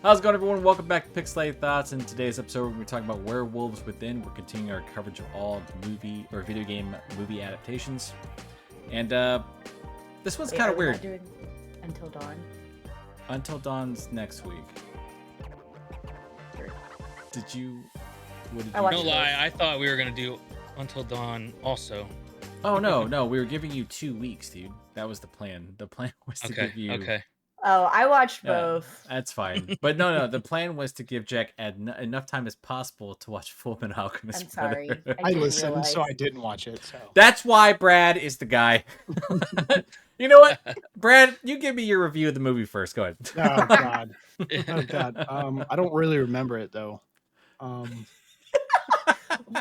How's it going, everyone? Welcome back to Pixelated Thoughts. In today's episode, we're going to be talking about Werewolves Within. We're continuing our coverage of all movie or video game movie adaptations. And this one's kind of weird. Not doing Until Dawn. Until Dawn's next week. Sure. Did you? What did I you? watched No it. lie, I thought we were gonna do Until Dawn also. Oh no, we were giving you 2 weeks, dude. That was the plan. The plan was to give you. Okay. Oh, I watched both. That's fine. But no. The plan was to give Jack enough time as possible to watch Fullmetal Alchemist. I'm sorry. Brother. I didn't listened, realize. so I didn't watch it. So That's why Brad is the guy. You know what, Brad? You give me your review of the movie first. Go ahead. oh god, oh god. I don't really remember it though. I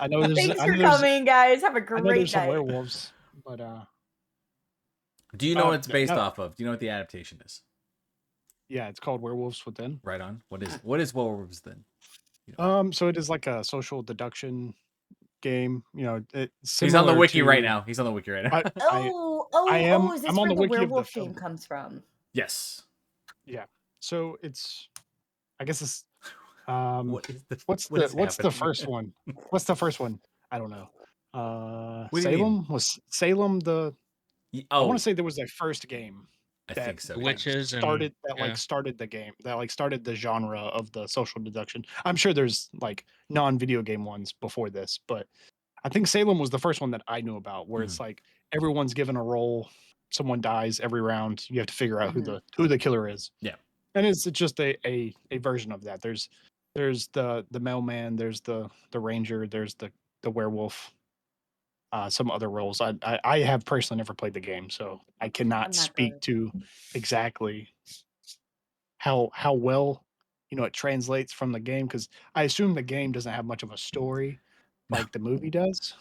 know there's. Thanks I for know there's, coming, guys. Have a I know great there's some night. werewolves, but Do you know what it's yeah, based no. off of? Do you know what the adaptation is? yeah, it's called Werewolves Within. Right on. What is Werewolves then? So it is like a social deduction game. You know, He's on the wiki right to- now. He's on the wiki right now. Is this I'm on where the the wiki of the werewolf film. game comes from? Yes. So it's. I guess it's. What is the? What's what is the happening? first one? What's the first one? I don't know. What do you mean? Salem the. I Oh, want to say there was a first game I that think so. The yeah. witches and started yeah. started the game that started the genre of the social deduction. I'm sure there's like non-video game ones before this, but I think Salem was the first one that I knew about, where it's like everyone's given a role, someone dies every round, you have to figure out who the killer is. Yeah. And it's just a version of that. There's the mailman, there's the ranger, there's the werewolf. Some other roles. I have personally never played the game, so I I'm cannot not speak good. to exactly how well it translates from the game, because I assume the game doesn't have much of a story like the movie does.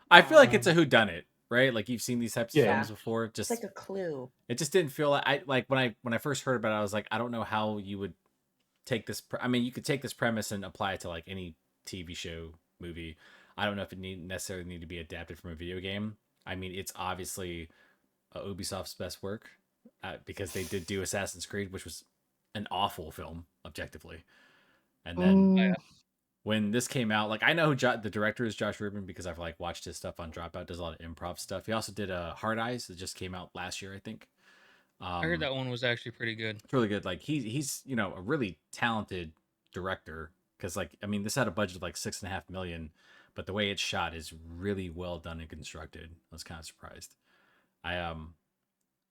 I feel like it's a whodunit, right? Like you've seen these types of Yeah. films before. It's like a clue. It just didn't feel like when I first heard about it, I was like, I don't know how you would take this. I mean, you could take this premise and apply it to like any TV show, movie. I don't know if it necessarily need to be adapted from a video game. I mean, it's obviously Ubisoft's best work because they did do Assassin's Creed, which was an awful film objectively. And then when this came out, like I know who the director is, Josh Rubin, because I've like watched his stuff on Dropout. Does a lot of improv stuff. He also did Hard Eyes that just came out last year, I think. I heard that one was actually pretty good. It's really good. Like he's a really talented director, because like I mean this had a budget of like $6.5 million, but the way it's shot is really well done and constructed. I was kind of surprised.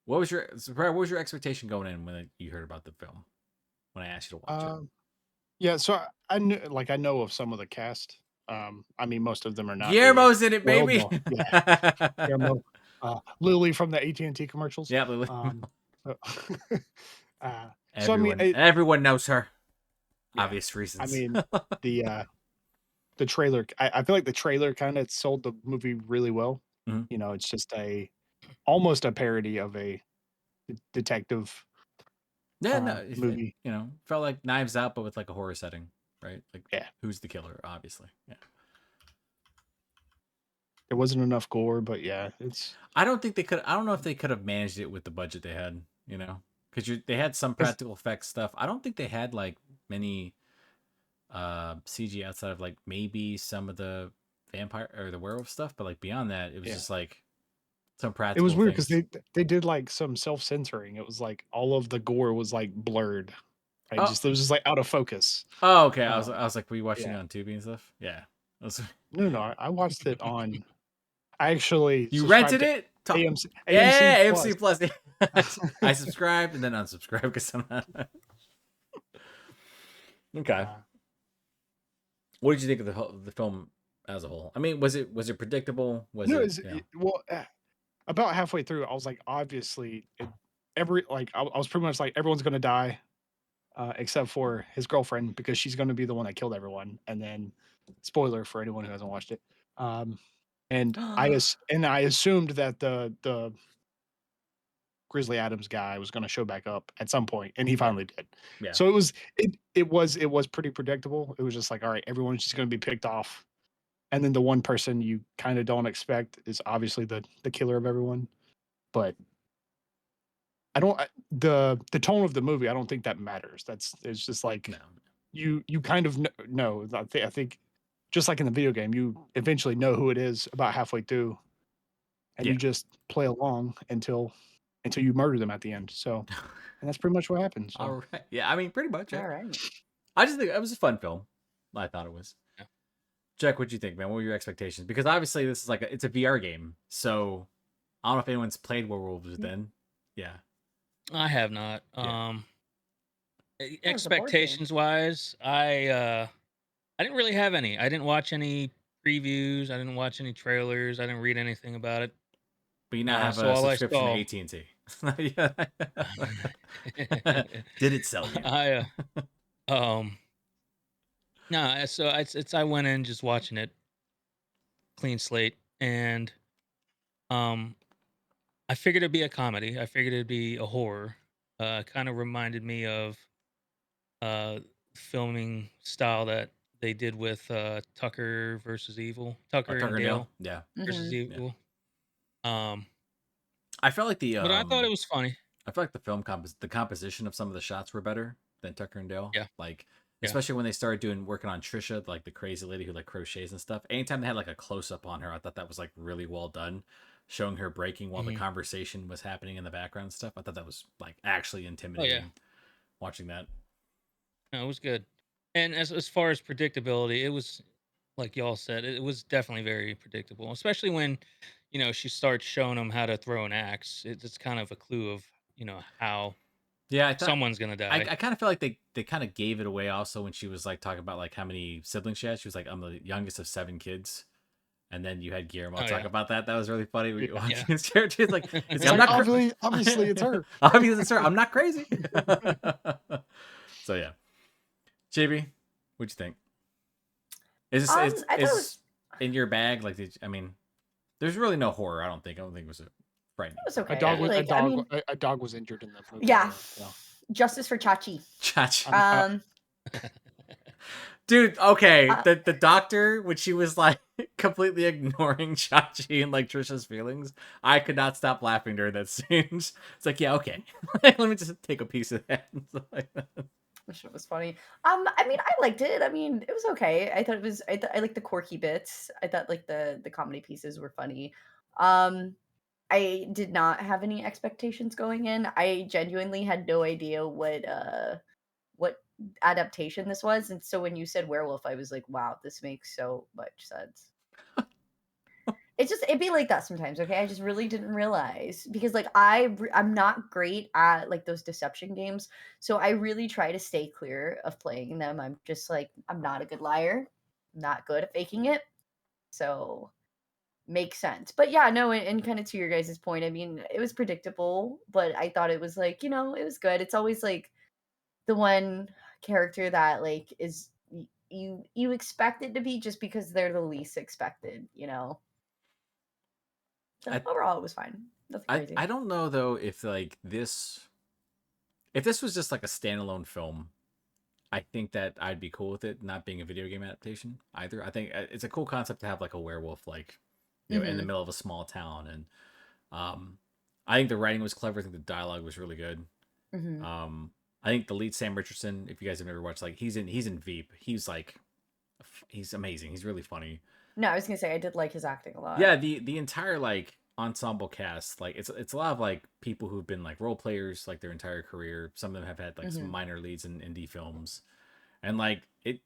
What was your expectation going in when you heard about the film? When I asked you to watch it? Yeah, so I know of some of the cast. I mean, most of them are not. Guillermo's in it, baby. Well, yeah, Guillermo, Lily from the AT&T commercials. Yeah, Lily. So I mean, everyone knows her. Yeah. Obvious reasons. I mean, the trailer. I feel like the trailer kind of sold the movie really well. Mhm. It's just almost a parody of a detective. Yeah, movie. Felt like Knives Out, but with like a horror setting, right? Like, Yeah. Who's the killer? Obviously, yeah. There wasn't enough gore, but yeah, it's. I don't think they could. I don't know if they could have managed it with the budget they had. Because they had some practical effects stuff. I don't think they had like many CG outside of like maybe some of the vampire or the werewolf stuff, but like beyond that, it was just like some practical. It was weird because things. they did like some self-censoring. It was like all of the gore was like blurred. Right? Oh. It was just like out of focus. Oh, okay. I was like, were you watching it on Tubi and stuff? Yeah. No, I watched it on. I actually. You rented it? AMC AMC Plus. I subscribed and then unsubscribed because I'm not. Okay. What did you think of the film as a whole? I mean, was it predictable? About halfway through, I was like, obviously, I was pretty much like, everyone's gonna die, except for his girlfriend, because she's gonna be the one that killed everyone. And then, spoiler for anyone who hasn't watched it. And I assumed that the Grizzly Adams guy was going to show back up at some point, and he finally did. Yeah. So it was pretty predictable. It was just like, all right, everyone's just going to be picked off, and then the one person you kind of don't expect is obviously the killer of everyone. But the tone of the movie. I don't think that matters. It's just like No. you kind of know. I think just like in the video game, you eventually know who it is about halfway through, and Yeah. you just play along until you murder them at the end. So, and that's pretty much what happens. So. All right. Yeah, I mean, pretty much. All Yeah. right. I just think it was a fun film. I thought it was. Yeah. Jack, what'd you think, man? What were your expectations? Because obviously this is like it's a VR game, so I don't know if anyone's played Werewolves Within. Yeah. I have not. Yeah. it's a board game. Expectations wise, I didn't really have any. I didn't watch any previews. I didn't watch any trailers. I didn't read anything about it. But you now have So a all I subscription to saw, AT&T. Yeah. Did it sell you? I um no. So I went in just watching it clean slate, and um I figured it'd be a comedy. I figured it'd be a horror. Kind of reminded me of uh filming style that they did with Tucker versus Evil, Tucker and Tucker and Dale? Dale Yeah. versus Hmm. Yeah. Evil. Um, I felt like but I thought it was funny. I feel like the composition of some of the shots were better than Tucker and Dale. Yeah, Like yeah. especially when they started working on Trisha, like the crazy lady who like crochets and stuff. Anytime they had like a close up on her, I thought that was like really well done, showing her breaking while the Hmm. conversation was happening in the background and stuff. I thought that was like actually Oh yeah, intimidating watching that. no, it was good. And as far as predictability, it was like y'all said, it was definitely very predictable. Especially when, she starts showing them how to throw an axe. It's kind of a clue of how Yeah, I thought someone's gonna I die. kind of felt like they kind of gave it away also when she was like talking about like how many siblings she had. She was like, I'm the youngest of 7 kids. And then you had Guillermo Oh talk yeah, about that. That was really funny. We Yeah. watching yeah. his character. He's like, It's I'm like not obviously it's her. obviously it's her. I'm not crazy. So yeah, JB, what'd you think? Is this I thought it is was in your bag? Like, I mean, there's really no horror. I don't think. It was a frightening. it was A okay. dog was Like, I mean, a dog was injured in the movie. yeah, So. justice for Chachi. Chachi. Um, Dude, okay. uh, The doctor, when she was like completely ignoring Chachi and like Trisha's feelings, I could not stop laughing during that scene. It's like, yeah, okay. Let me just take a piece of that. And stuff like that. which was funny. I mean, I liked it. I mean, it was okay. I thought it was. I liked the quirky bits. I thought like the comedy pieces were funny. Um, I did not have any expectations going in. I genuinely had no idea what adaptation this was, and so when you said werewolf, I was like, wow, this makes so much sense. It'd be like that sometimes, okay? I just really didn't realize because like I'm not great at like those deception games. So I really try to stay clear of playing them. I'm just like I'm not a good liar. Not good at faking it. So makes sense. But yeah, no, and kind of to your guys' point, I mean, it was predictable, but I thought it was like, it was good. It's always like the one character that like is you expect it to be just because they're the least expected. So I, overall, it was fine. Nothing crazy. I don't know though if like if this was just like a standalone film, I think that I'd be cool with it not being a video game adaptation either. I think it's a cool concept to have like a werewolf like in the Hmm. middle of a small town, and I think the writing was clever. I think the dialogue was really good. Hmm. I think the lead Sam Richardson, if you guys have never watched, like he's in Veep. He's like he's amazing. He's really funny. No, I was gonna say I did like his acting a lot. Yeah, the entire like ensemble cast, like it's a lot of like people who've been like role players like their entire career. Some of them have had like some Hmm. minor leads in indie films, and like it,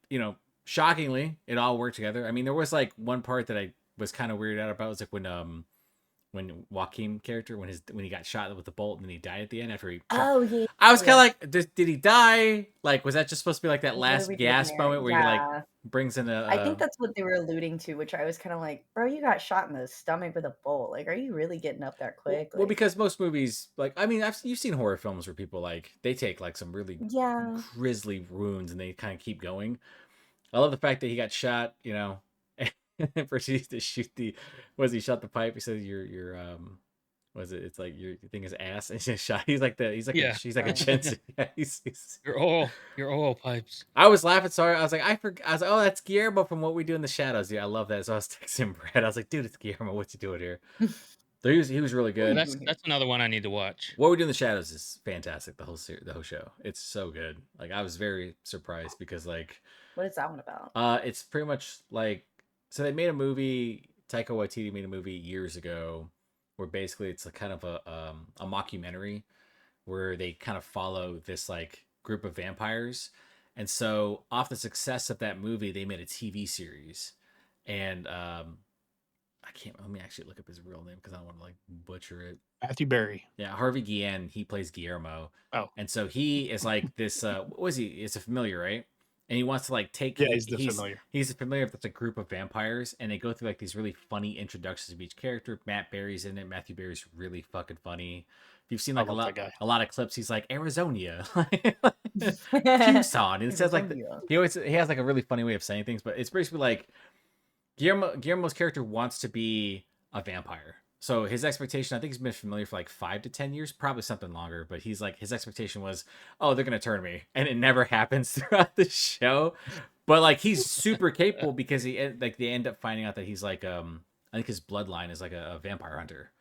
shockingly, it all worked together. I mean, there was like one part that I was kind of weirded out about. It was like when Joaquin character when he got shot with the bolt and then he died at the end after he. Oh yeah, I was kind yeah. of like, did he die? Like, was that just supposed to be like that What are last we doing gasp there? moment where he like Yeah, brings in I think that's what they were alluding to, which I was kind of like, bro, you got shot in the stomach with a bolt. Like, are you really getting up that quick? well, Like, because most movies, like, I mean, you've seen horror films where people like they take like some really yeah. grisly wounds and they kind of keep going. I love the fact that he got shot, and proceeds to shoot he shot the pipe. He says was it? It's like your thing is ass, and he's just shot. Yeah, He's like a Oh. Jensen. Yeah, he's your oil pipes. I was laughing. Sorry, I was like, I was like, oh, that's Guillermo from What We Do in the Shadows. Yeah, I love that. So I was texting Brad. I was like, dude, it's Guillermo. What's he doing here? So he was really What are you good. doing here? That's another one I need to watch. What We Do in the Shadows is fantastic. The whole show. It's so good. Like I was very surprised because like What is that one about? it's pretty much like so they made a movie. Taika Waititi made a movie years ago where basically it's a kind of a mockumentary where they kind of follow this like group of vampires. And so off the success of that movie, they made a TV series. And I can't let me actually look up his real name because I don't want to like butcher it. Matthew Berry. Yeah, Harvey Guillen, he plays Guillermo. Oh. And so he is like this what was he? It's a familiar, right? And he wants to like take Yeah, he's the familiar. He's a familiar with a group of vampires and they go through like these really funny introductions of each character. Matt Berry's in it. Matthew Berry's really fucking funny. If you've seen like a lot of clips, he's like Arizonia, Tucson. And it says like he has like a really funny way of saying things, but it's basically like Guillermo's character wants to be a vampire. So his expectation, I think he's been familiar for like 5 to 10 years, probably something longer, but he's like his expectation was, oh, they're gonna turn me. And it never happens throughout the show. But like he's super capable because they end up finding out that he's like I think his bloodline is like a vampire hunter.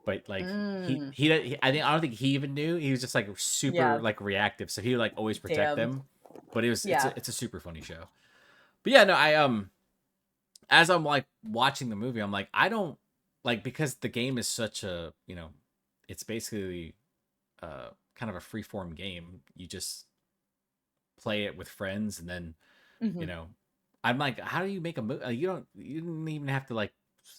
But like I don't think he even knew. He was just like super like reactive. So he would like always protect them. But it's a super funny show. But yeah, no, as I'm like watching the movie, I'm like, I don't like because the game is such a, it's basically kind of a free form game. You just play it with friends and then, I'm like, how do you make a movie? You didn't even have to like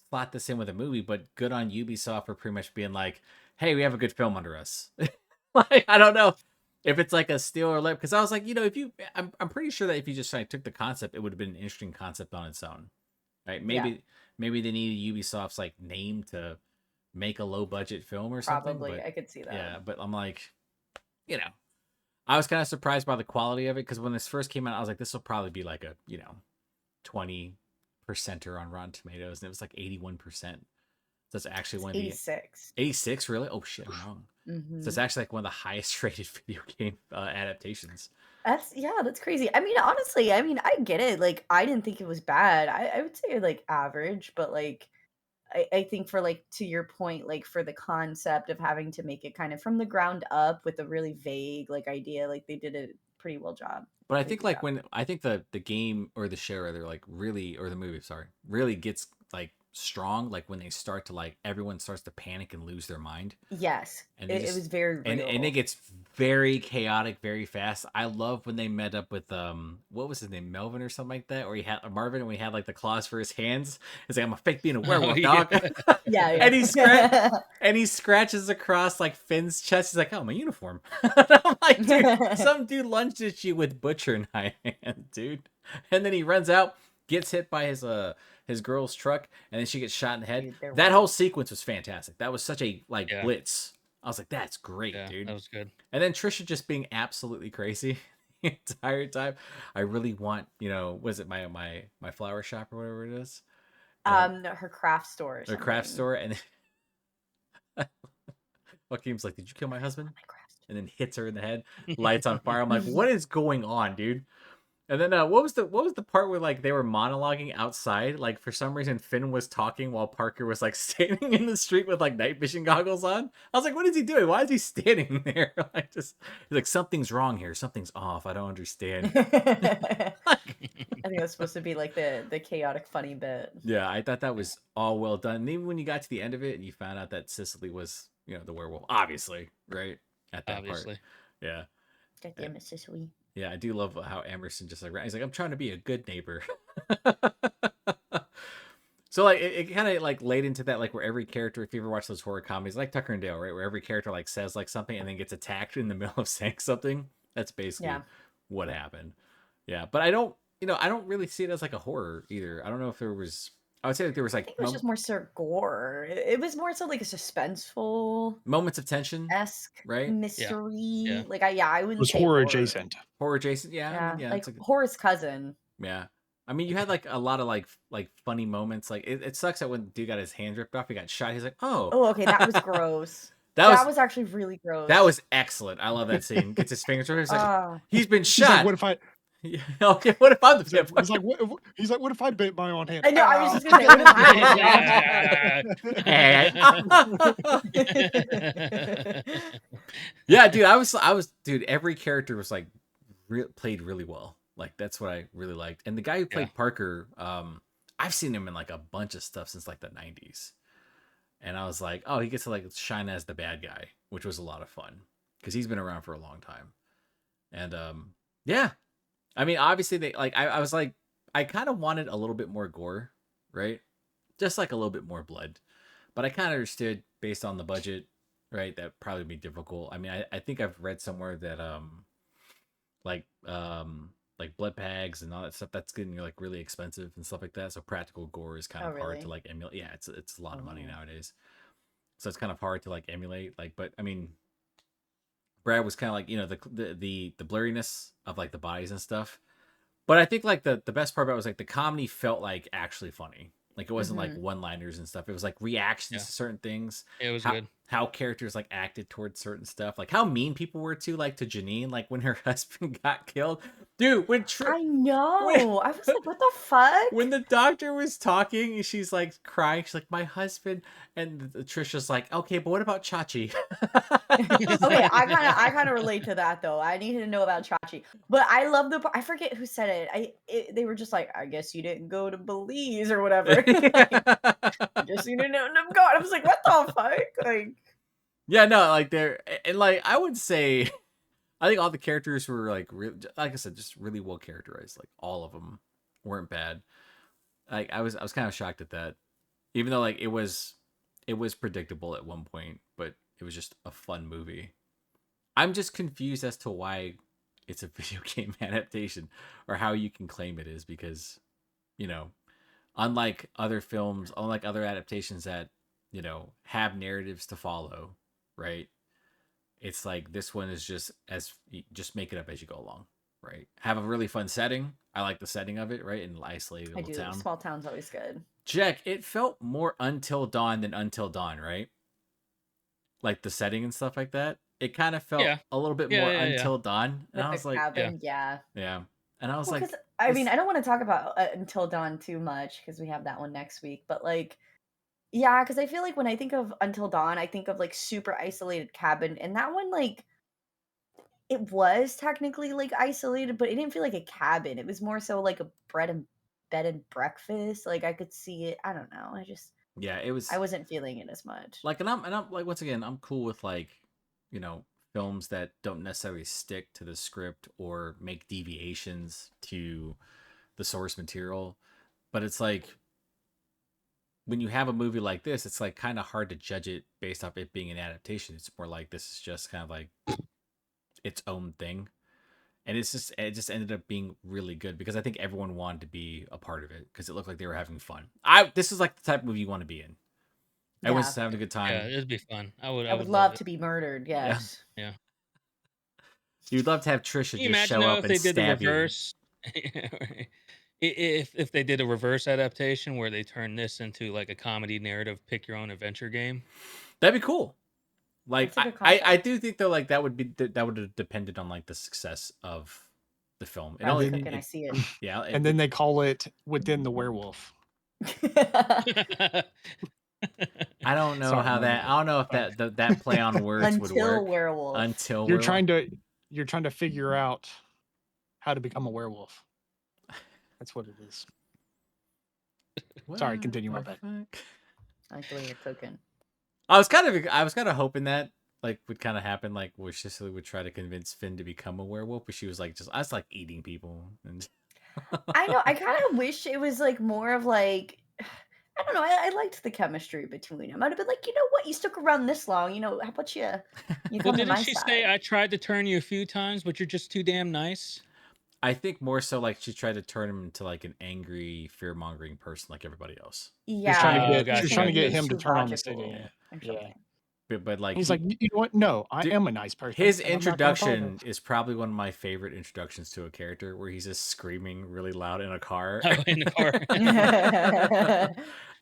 slot this in with a movie, but good on Ubisoft for pretty much being like, hey, we have a good film under us. Like, I don't know if it's like a steal or lip because I was like, I'm pretty sure that if you just like took the concept, it would have been an interesting concept on its own. Right? Maybe they needed Ubisoft's like name to make a low budget film or something. Probably, but, I could see that. Yeah, but I'm like, I was kind of surprised by the quality of it because when this first came out, I was like, this will probably be like a 20%er on Rotten Tomatoes, and it was like 81%. So it's actually one of the 86. Really? Oh shit, I'm wrong. So it's actually like one of the highest rated video game adaptations. That's crazy. I mean, honestly, I get it. Like, I didn't think it was bad. I would say like average, but like, I think for like to your point, like for the concept of having to make it kind of from the ground up with a really vague like idea, like they did a pretty well job. But I think like when I think the game or the show rather like really or the movie, sorry, really gets like strong like when they start to like everyone starts to panic and lose their mind. Yes, and it was very real. And it gets very chaotic very fast. I love when they met up with what was his name, Melvin or something like that, or he had Marvin and we had like the claws for his hands. It's like I'm a fake being a werewolf dog. Yeah. And he scratches across like Finn's chest. He's like, oh, my uniform. I'm like, dude, some dude lunged at you with butcher knife hand, dude. And then he runs out, gets hit by his girl's truck, and then she gets shot in the head. Dude, that whole sequence was fantastic. That was such a blitz. I was like, that's great, dude. That was good. And then Trisha just being absolutely crazy the entire time. I really want, was it my flower shop or whatever it is? Her craft store. Her craft store, and Joaquin's like, did you kill my husband? And then hits her in the head, lights on fire. I'm like, what is going on, dude? And then what was the part where like they were monologuing outside? Like for some reason Finn was talking while Parker was like standing in the street with like night vision goggles on. I was like, what is he doing? Why is he standing there? Like he's like, something's wrong here. Something's off. I don't understand. I think that's supposed to be like the chaotic funny bit. Yeah, I thought that was all well done. And even when you got to the end of it and you found out that Cicely was, the werewolf, obviously, right? At that part. Yeah. God damn it, Cicely. Yeah, I do love how Emerson just like, he's like, I'm trying to be a good neighbor. So like it kind of like laid into that, like where every character, if you ever watch those horror comedies like Tucker and Dale, right, where every character like says like something and then gets attacked in the middle of saying something. That's basically what happened. Yeah, but I don't really see it as like a horror either. I don't know if there was. I would say like there was like. I think it was just more so gore. It was more so like a suspenseful moments of tension, right? Mystery. Yeah. Like I wouldn't. It was say horror adjacent. Horror adjacent, yeah. I mean, like horror's cousin. Yeah. I mean, you had like a lot of like funny moments. Like it sucks that when dude got his hand ripped off, he got shot. He's like, oh, okay, that was gross. That was actually really gross. That was excellent. I love that scene. Gets his fingers ripped. He's like, he's been shot. Like, Yeah, okay, what if I'm the He's like, vampire? he's like, what if I bit my own hand? I know. I was Ow. just gonna say, what if I Yeah, dude, I was, dude. Every character was like played really well. Like that's what I really liked. And the guy who Yeah. played Parker, I've seen him in like a bunch of stuff since like the '90s, and I was like, oh, he gets to like shine as the bad guy, which was a lot of fun because he's been around for a long time. And yeah, I mean, obviously they like I was like I kind of wanted a little bit more gore, right? Just like a little bit more blood. But I kind of understood based on the budget, right? That probably be difficult. I mean, I think I've read somewhere that like like blood bags and all that stuff that's getting like really expensive and stuff like that. So practical gore is kind Oh, of hard to really? like emulate. Yeah, it's a lot of money Oh. nowadays. So it's kind of hard to like emulate. Like, but I mean, Brad was kind of like the blurriness of like the bodies and stuff. But I think like the best part about it was like the comedy felt like actually funny. Like it wasn't like Mhm. one-liners and stuff. It was like reactions Yeah. to certain things. It was how, good. How characters like acted towards certain stuff. Like how mean people were to like to Janine, like when her husband got killed. Dude, I know. I was like, what the fuck? when the doctor was talking, she's like crying. She's like, my husband, and Trisha's like, okay, but what about Chachi? Okay, I kind of relate to that though. I needed to know about Chachi, but I love I forget who said it. They were just like, I guess you didn't go to Belize or whatever. Like, just you didn't know God. I was like, what the fuck? Like, Yeah, no, like they're and like I would say, I think all the characters were like like I said, just really well characterized. Like all of them weren't bad. Like I was kind of shocked at that, even though like it was predictable at one point, but it was just a fun movie. I'm just confused as to why it's a video game adaptation or how you can claim it is because, you know, unlike other films, unlike other adaptations that, have narratives to follow, right? It's like this one is just make it up as you go along, right? Have a really fun setting. I like the setting of it, right? In an isolated I little do. town. Small town's always good. Jack, it felt more Until Dawn than Until Dawn, right? Like the setting and stuff like that. It kind of felt Yeah. a little bit Yeah, more yeah, yeah. Until Dawn, and With I the was like, cabin, yeah. yeah, and I was Well, like, because I mean, this- I don't want to talk about Until Dawn too much because we have that one next week. But like, yeah, because I feel like when I think of Until Dawn, I think of like super isolated cabin, and that one like it was technically like isolated, but it didn't feel like a cabin. It was more so like a bed and breakfast. Like I could see it. I don't know. yeah, it I was wasn't feeling it as much. like, and I'm like, once again, I'm cool with like, you know, films that don't necessarily stick to the script or make deviations to the source material, but it's like when you have a movie like this, it's like kind of hard to judge it based off it being an adaptation. It's more like this is just kind of like its own thing. And it just ended up being really good because I think everyone wanted to be a part of it because it looked like they were having fun. This is like the type of movie you want to be in. Everyone's Yeah, just having a good Yeah, time. it'd be fun. I I would would love love it. to be murdered. Yeah. Yes. Yeah. You'd love to have Trisha Can you just imagine show though up if and they did the stab you. reverse? If they did a reverse adaptation where they turned this into like a comedy narrative, pick your own adventure game. That'd be cool. Like That's a good I concept. do think though like that would have depended on like the success of the film. It Brad's only cooking. I see it. yeah, And then they call it Within the Werewolf. I don't know Sorry, how my that. bad. I don't know if that play on words would Until work. werewolf. Until You're werewolf. trying to figure out how to become a werewolf. That's what it is. Sorry, continue, my bad. I like the way you're cooking. I was kind of hoping that like would kind of happen, like where Cicely would try to convince Finn to become a werewolf, but she was like, I was like eating people, and I know. I kind of wish it was like more of like I don't know. I liked the chemistry between them. I'd have been like, you know what? You stuck around this long. You know, how about you Well, come to didn't my she side? say I tried to turn you a few times, but you're just too damn nice? I think more so like she tried to turn him into like an angry, fear mongering person like everybody else. Yeah, She's trying to Oh, get gotcha, she's trying to gotcha, get gotcha. him to too turn on the logical city. Yeah, or Yeah. something. but like He's like, you know what? No, I am a nice person. His and I'm not gonna introduction apologize." is probably one of my favorite introductions to a character where he's just screaming really loud in a car. Oh, in the car.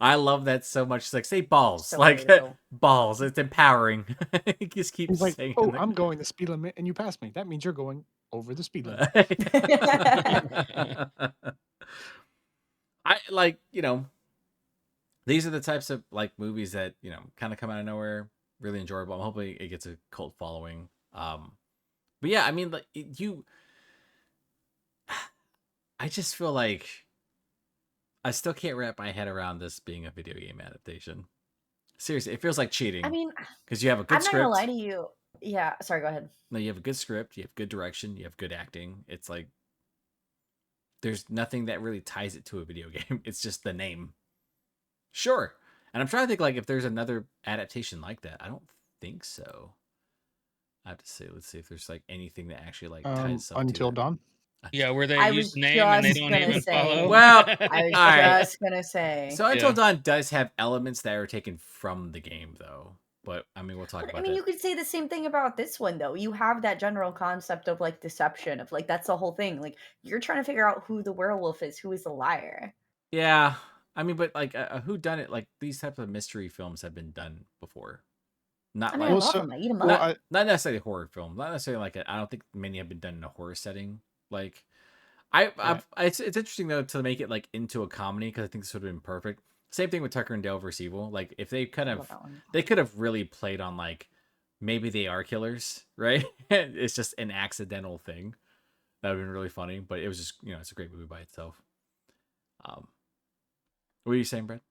I love that so much. It's like, say balls, So like relatable. balls. It's empowering. He just keeps He's like, saying, "Oh, I'm going the speed limit, and you passed me. That means you're going over the speed limit. I like, these are the types of like movies that, kind of come out of nowhere, really enjoyable. I'm hoping it gets a cult following. But yeah, I mean, like I just feel like I still can't wrap my head around this being a video game adaptation. Seriously, it feels like I cheating mean, because you have a good I'm not gonna lie script. to you. Yeah, sorry, go ahead. No, you have a good script, you have good direction, you have good acting. It's like there's nothing that really ties it to a video game. It's just the name. Sure. And I'm trying to think like if there's another adaptation like that. I don't think so. I have to say, let's see if there's like anything that actually like ties up to Until that. Dawn. Yeah, where they I use was the name and they just don't gonna even follow. say. Well, I was all right. just gonna say. So Until Yeah. Dawn does have elements that are taken from the game, though. But I mean, we'll talk But I about mean, that. you could say the same thing about this one, though. You have that general concept of like deception, of like that's the whole thing. Like you're trying to figure out who the werewolf is, who is the liar. Yeah, I mean, but like a who done it? Like these types of mystery films have been done before. Not I mean, I like love them. I eat them well, up. not necessarily horror film. Not necessarily like I don't think many have been done in a horror setting. Like Yeah. it's interesting though to make it like into a comedy because I think this would have been perfect. Same thing with Tucker and Dale vs Evil. Like if they kind I of love that one. they could have really played on like maybe they are killers, right? It's just an accidental thing. That would have been really funny. But it was just it's a great movie by itself. What were you saying, Brett?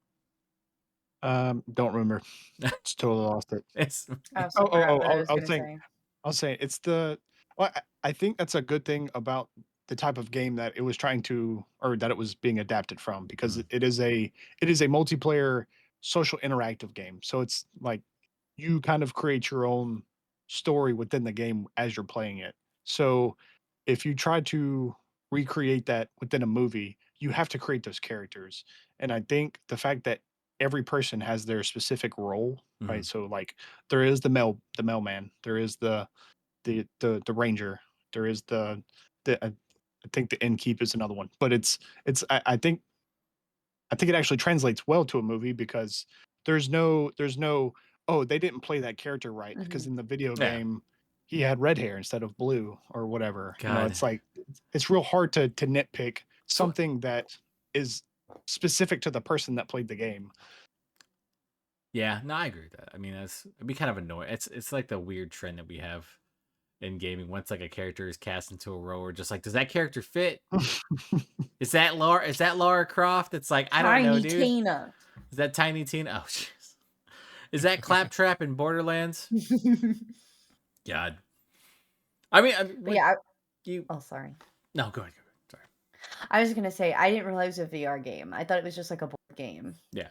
Don't remember. Just totally lost it. It's I also forgot what I was I gonna was saying, say. I'll say it's the. Well, I think that's a good thing about the type of game that it was trying to, or that it was being adapted from, because Mhm. it is a multiplayer social interactive game. So it's like you kind of create your own story within the game as you're playing it. So if you try to recreate that within a movie, you have to create those characters. And I think the fact that every person has their specific role, right? Mhm. So like there is the mailman, there is the ranger, there is I think the innkeep is another one. But I think it actually translates well to a movie because there's no, oh, they didn't play that character right because Mhm. in the video Yeah. game he had red hair instead of blue or whatever. God. It's like it's real hard to nitpick So something that is specific to the person that played the game. yeah, no, I agree with that. I mean, it'd be kind of annoying. It's like the weird trend that we have in gaming. Once like a character is cast into a role, we're just like, does that character fit? Is that Laura? Is that Lara Croft? It's like I don't know, Tiny dude. Tina. Is that Tiny Tina? Oh, jeez. Is that Claptrap in Borderlands? God. But what yeah. you? Oh, sorry. No, go ahead. Sorry. I was gonna say I didn't realize it was a VR game. I thought it was just like a board game. Yeah.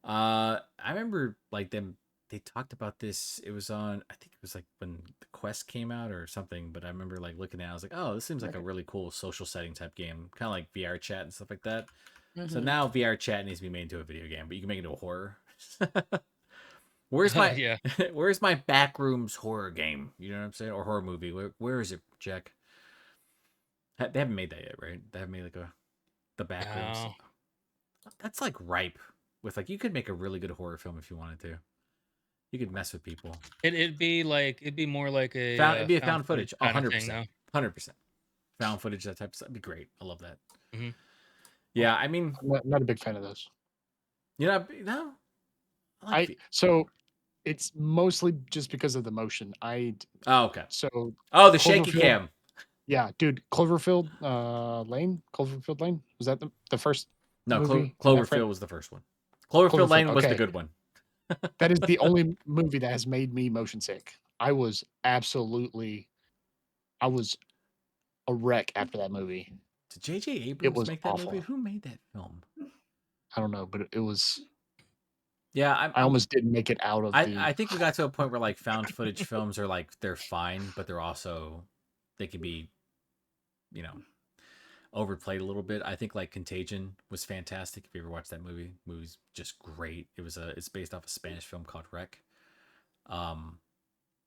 I remember like them. They talked about this. It was on. I think it was like when the Quest came out or something. But I remember like looking at it. I was like, oh, this seems like a Okay. really cool social setting type game, kind of like VR chat and stuff like that. So Mhm. now VR chat needs to be made into a video game, but you can make it into a horror. Where's Oh my yeah. where's my backrooms horror game? You know what I'm saying? Or horror movie. Where is it, Jack? They haven't made that yet, right? They haven't made like the backrooms. No. That's like ripe with like you could make a really good horror film if you wanted to. You could mess with people. It'd be more like a It'd be a found found footage. kind of thing, 100%. though. 100%. Found footage, that type of stuff. It'd be great. I love that. hmm Yeah, I mean, I'm not a big fan of those. no. I like So it's mostly just because of the motion. Oh, okay. So Oh, the shaky Cloverfield, cam. yeah, dude, Cloverfield Lane, was that the first No, movie in that Cloverfield was the first one. Cloverfield Cloverfield, Lane was the okay. good one. That is the only movie that has made me motion sick. I was a wreck after that movie. Did J.J. It Abrams was make that awful. movie? Who made that film? I don't know, but it was. Yeah, I almost didn't make it out of the. I think we got to a point where like found footage films are like they're fine, but they can be, you know, overplayed a little bit. I think like Contagion was fantastic. If you ever watched that movie's just great. It's based off a Spanish film called Wreck.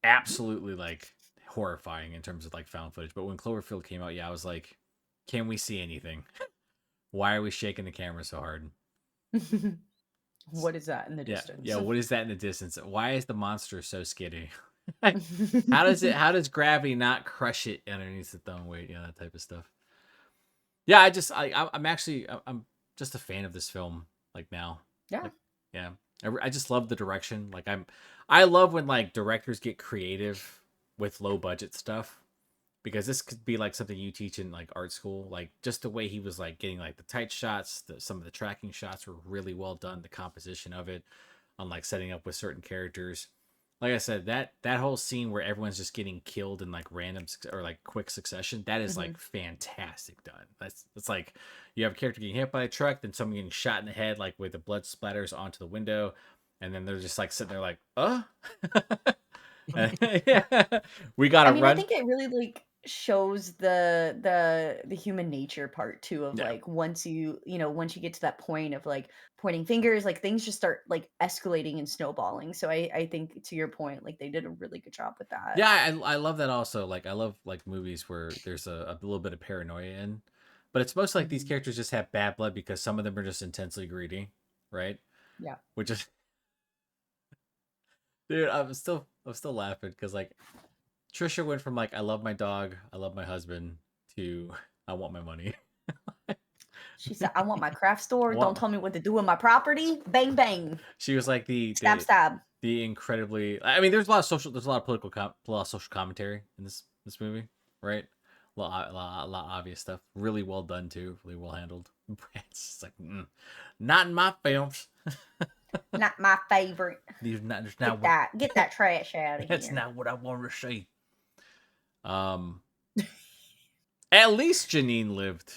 Absolutely like horrifying in terms of like found footage. But when Cloverfield came out, yeah, I was like, can we see anything? Why are we shaking the camera so hard? What is that in the distance? Yeah, what is that in the distance? Why is the monster so skitty? How does gravity not crush it underneath the throwing weight? Yeah, that type of stuff. Yeah, I'm actually I'm just a fan of this film. Like now, Yeah. like yeah, I just love the direction. Like I love when like directors get creative with low budget stuff, because this could be like something you teach in like art school. Like just the way he was like getting like the tight shots, some of the tracking shots were really well done. The composition of it, on like setting up with certain characters. Like I said, that whole scene where everyone's just getting killed in like random or like quick succession, that is like fantastic done. That's like you have a character getting hit by a truck, then someone getting shot in the head, like with the blood splatters onto the window, and then they're just like sitting there like, yeah, we gotta I mean, I run. think it really like shows the human nature part too of Yeah. like once you once you get to that point of like pointing fingers, like things just start like escalating and snowballing. So I think to your point, like they did a really good job with that. Yeah, I love that also. Like I love like movies where there's a little bit of paranoia in, but it's mostly like these Mhm. characters just have bad blood because some of them are just intensely greedy, right? Yeah. Which is, dude, I'm still laughing because like Trisha went from like I love my dog, I love my husband to I want my money. She said, "I want my craft store. I Don't want. tell me what to do with my property. Bang bang. She was like Stab stab." the incredibly. I mean, there's a lot of a lot of social commentary in this movie, right? A lot of obvious stuff. Really well done too. Really well handled. It's just like, not in my films. Not my favorite. There's not Get that trash out of that's here. not what I want to see. At least Janine lived,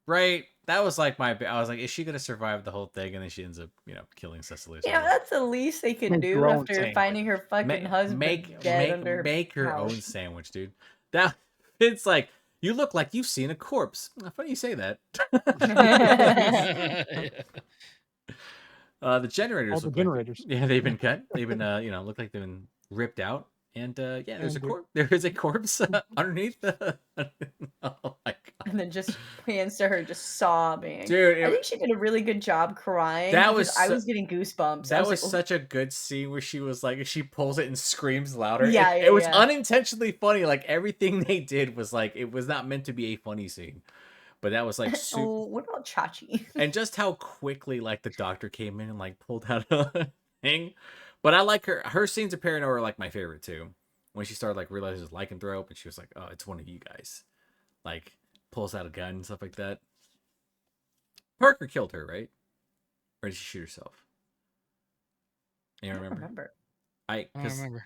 right? That was like I was like, is she gonna survive the whole thing? And then she ends up, killing Cecily. You know, that's the least they could Make your do own after sandwich. finding her fucking husband dead under her Make your own house. sandwich, dude. That it's like you look like you've seen a corpse. Funny you say that. The generators All the look like generators. they've been cut. They've been look like they've been ripped out. And yeah, there's And there is a corpse underneath the. Oh my god, And then just pans to her, just sobbing. dude! I think she did a really good job crying That because was I so- was getting goosebumps. I That was was like, such a good scene where she was like, she pulls it and screams louder. Yeah, it was yeah. unintentionally funny. Like everything they did was like, it was not meant to be a funny scene, but that was like super. "Oh, what about Chachi?" And just how quickly like the doctor came in and like pulled out a thing. But I like her scenes of paranoia are like my favorite too. When she started like realizing it was lycanthrope and she was like, oh, it's one of you guys. Like pulls out a gun and stuff like that. Parker killed her, right? Or did she shoot herself? You I don't don't remember? remember. I don't remember.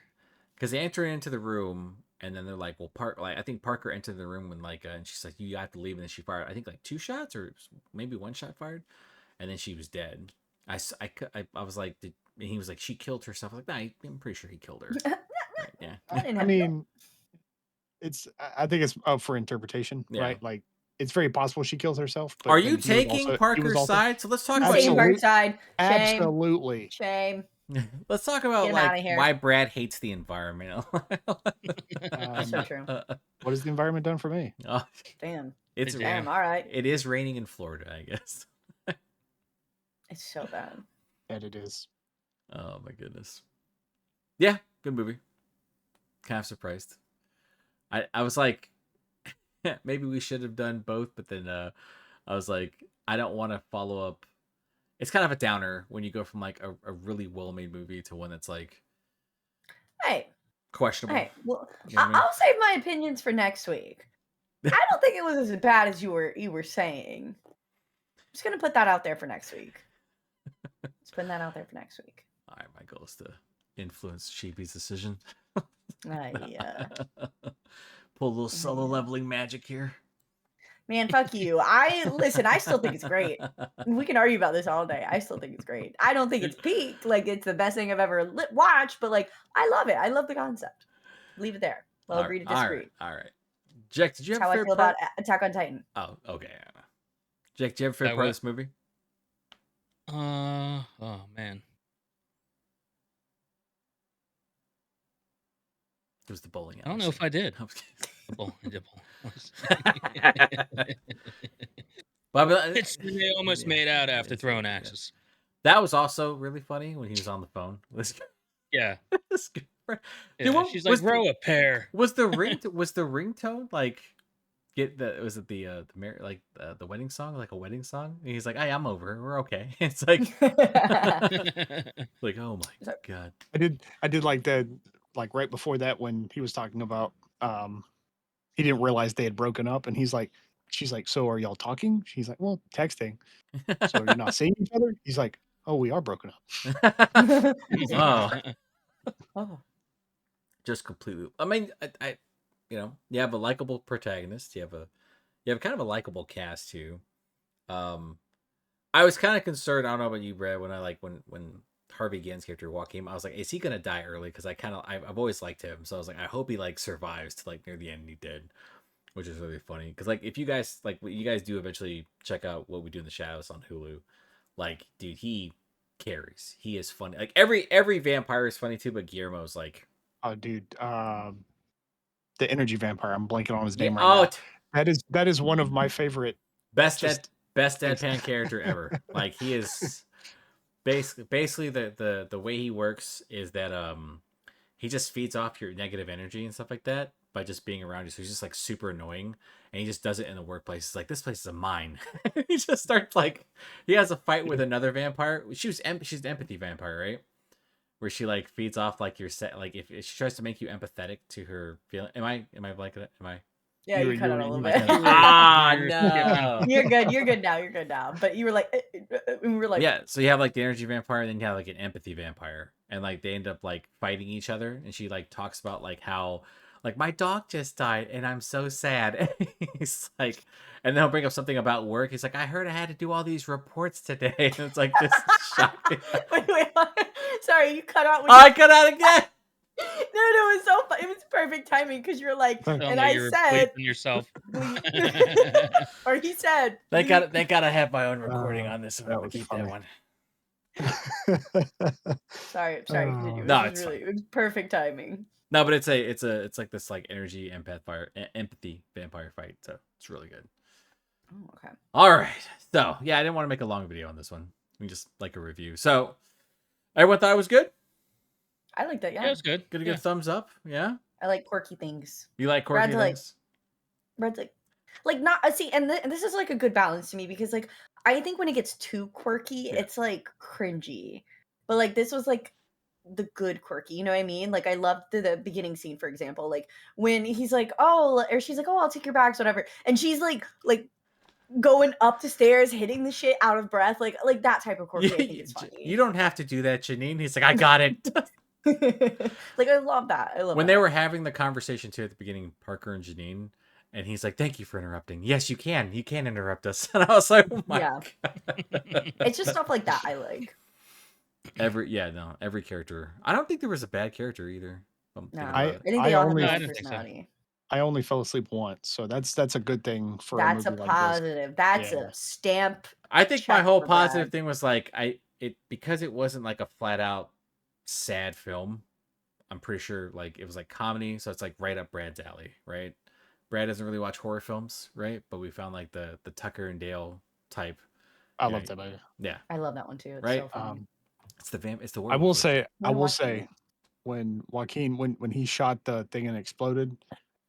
Because they enter into the room and then they're like, well, I think Parker entered the room when like, and she's like, you have to leave. And then she fired, I think like 2 shots or maybe 1 shot fired. And then she was dead. I was like, and he was like, she killed herself. I was like, nah, I'm pretty sure he killed her. Right, yeah. I mean, I think it's up for interpretation, Yeah. right? Like it's very possible she kills herself. But Are then you he was taking Parker's side? So let's talk about Same you. Park side. Shame. Absolutely. Shame. Let's talk about Get him outta like here. why Brad hates the environment. So true. What has the environment done for me? Oh, Damn. it's Damn. Damn. All right. it is raining in Florida, I guess. It's so bad. And it is. Oh my goodness. Yeah, good movie. Kind of surprised. I was like, maybe we should have done both, but then I was like, I don't want to follow up. It's kind of a downer when you go from like a really well made movie to one that's like Hey. questionable. Hey. Well, You know what I mean? I'll save my opinions for next week. I don't think it was as bad as you were saying. I'm just gonna put that out there for next week. Just putting that out there for next week. All right, my goal is to influence Chibi's decision. Yeah. Pull a little solo leveling magic here. Man, fuck you. I still think it's great. We can argue about this all day. I still think it's great. I don't think it's peak, like it's the best thing I've ever watched, but like I love it. I love the concept. Leave it there. We'll agree to disagree. All right. Jack, did you That's have how a I favorite feel part? about Attack on Titan. Oh, okay. Jack, do you have a favorite part of this movie? Oh man. It was the bowling. I don't know if I did. I was kidding. Bowl. But It's they almost made out after throwing axes. that was also really funny when he was on the phone. Yeah. Dude, what She's was like, grow a pair. was the ringtone like get the was it the like the wedding song, like a wedding song? And he's like, "Hey, I'm over. We're okay." It's like like, oh my god. I did like that, like right before that when he was talking about he didn't realize they had broken up, and she's like, so are y'all talking? She's like, well, texting. So you're not seeing each other? He's like, oh, we are broken up. Oh, Oh. just completely. I mean, I you have a likable protagonist. You have kind of a likable cast too. I was kind of concerned. I don't know about you, Brad. When when Harvey Gann's character Joaquin, I was like, is he gonna die early? Because I've always liked him, so I was like, I hope he like survives to like near the end. And he did, which is really funny. Because like if you guys like what you guys do eventually check out What We Do in the Shadows on Hulu, like dude, he carries. He is funny. Like every vampire is funny too, but Guillermo's like, Oh, dude, the energy vampire. I'm blanking on his yeah, name right oh, now. That is one of my favorite. best Just best things. deadpan character ever. Like he is basically the way he works is that he just feeds off your negative energy and stuff like that by just being around you. So he's just like super annoying, and he just does it in the workplace. It's like, this place is a mine. He just starts like he has a fight with another vampire. She's an empathy vampire, right? Where she like feeds off like your set, like if she tries to make you empathetic to her feeling. Am I like that? Am I? Yeah, you cut out a little I bit. kinda, ah You're skipping no. You're good. You're good now. You're good now. But you were like, and we were like, Yeah, so you have like the energy vampire, and then you have like an empathy vampire, and like they end up like fighting each other. And she like talks about like how like my dog just died, and I'm so sad. And he's like, and then he'll bring up something about work. He's like, I heard I had to do all these reports today, and it's like this shocking. wait. Sorry, you cut out. When I cut out again. No, it was so fun. It was perfect timing because you're like, Thank and me I you're said, bleeping yourself. or he said, Thank God I have my own recording on this, so I'm that gonna was keep funny. that one. sorry, continue. No, This it's was fine. really, it was perfect timing. No, but it's like this like energy empathy vampire fight, so it's really good. Oh, okay. All right. So, yeah, I didn't want to make a long video on this one. We just like a review. So, everyone thought it was good? I like that. Yeah, Yeah, it was good. Get a Yeah. good thumbs up? Yeah? I like quirky things. You like quirky Brad's like- things? Brad's like not see, and this is like a good balance to me because like I think when it gets too quirky, Yeah. it's like cringy. But like this was like the good quirky, you know what I mean? Like I loved the beginning scene, for example, like when he's like, oh, or she's like, oh, I'll take your bags, whatever, and she's like going up the stairs, hitting the shit out of breath, like that type of quirky. I think it's funny. You don't have to do that, Janine. He's like, I got it. Like I love that. I love When that. they were having the conversation too at the beginning, Parker and Janine, and he's like, thank you for interrupting. Yes, you can. You can interrupt us. And I was like, oh my Yeah. God. It's just stuff like that I like. Every character. I don't think there was a bad character either. if I'm No, thinking I about it. think I they all have only- their I own didn't think so. personality. I only fell asleep once, so that's a good thing for That's a a movie like this. positive. That's Yeah. a stamp. I think my check whole for positive Brad. thing was like because it wasn't like a flat out sad film. I'm pretty sure like it was like comedy, so it's like right up Brad's alley, right? Brad doesn't really watch horror films, right? But we found like the Tucker and Dale type. I Yeah. love that movie. Yeah, I love that one too. It's Right? so funny. it's the I werewolf. will say, Wanna watch it? when Joaquin when he shot the thing and exploded,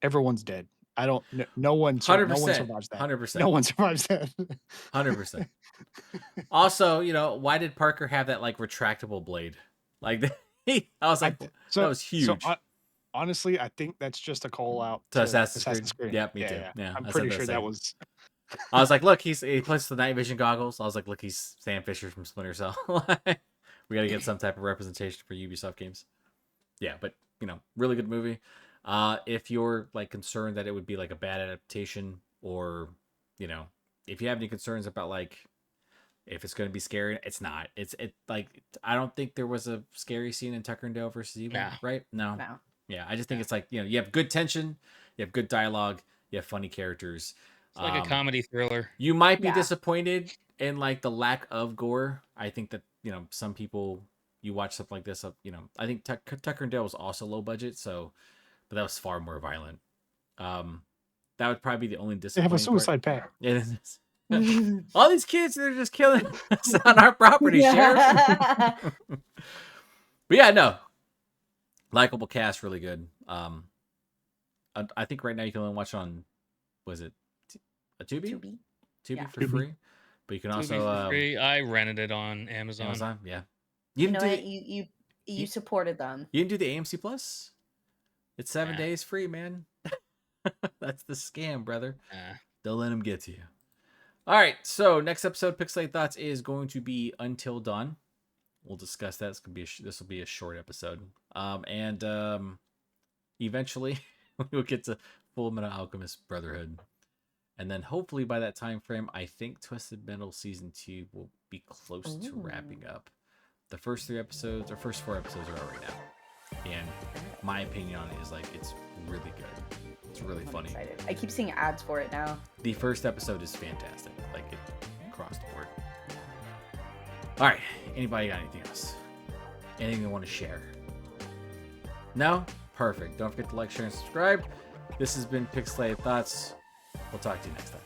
everyone's dead. I don't. No one. No one 100%, survives that. 100%. No one survives that. 100%. Also, why did Parker have that like retractable blade? Like I was like, that was huge. Honestly, I think that's just a call out To to Assassin's Creed. Yeah, me too. Yeah, I'm I pretty said sure that that same. was. I was like, look, he puts the night vision goggles. I was like, look, he's Sam Fisher from Splinter Cell. We got to get some type of representation for Ubisoft games. Yeah, but really good movie. If you're like concerned that it would be like a bad adaptation, or if you have any concerns about like if it's going to be scary, it's not. It like I don't think there was a scary scene in Tucker and Dale versus Evil, Nah. right? No. No. Yeah, I just think it's like you have good tension, you have good dialogue, you have funny characters. It's like a comedy thriller. You might be Yeah. disappointed in like the lack of gore. I think that some people, you watch something like this, I think Tucker and Dale was also low budget, but that was far more violent. That would probably be the only They disappointing have a part. suicide pact. It is. All these kids, they're just killing us on our property, Sheriff. But yeah, no, Likeable cast, really good. I think right now you can only watch on, was it a Tubi? Tubi. Tubi Yeah. for Tubi. free, but you can To be also free, I rented it on Amazon. Amazon. Yeah, You didn't know do what? the, You you- supported them. you didn't do the AMC Plus. It's 7 Nah. days free, man. That's the scam, brother. Nah. Don't let them get to you. All right, so next episode, Pixelate Thoughts, is going to be Until Dawn. We'll discuss that. This will be a short episode. And eventually we'll get to Full Metal Alchemist Brotherhood. And then hopefully by that time frame, I think Twisted Metal Season 2 will be close to wrapping up. The first 4 episodes are out right now. And my opinion on it is like it's really good. It's really I'm funny. excited. I keep seeing ads for it now. The first episode is fantastic. Like it across the board. All right. Anybody got anything else? Anything they want to share? No? Perfect. Don't forget to like, share, and subscribe. This has been Pixelated Thoughts. We'll talk to you next time.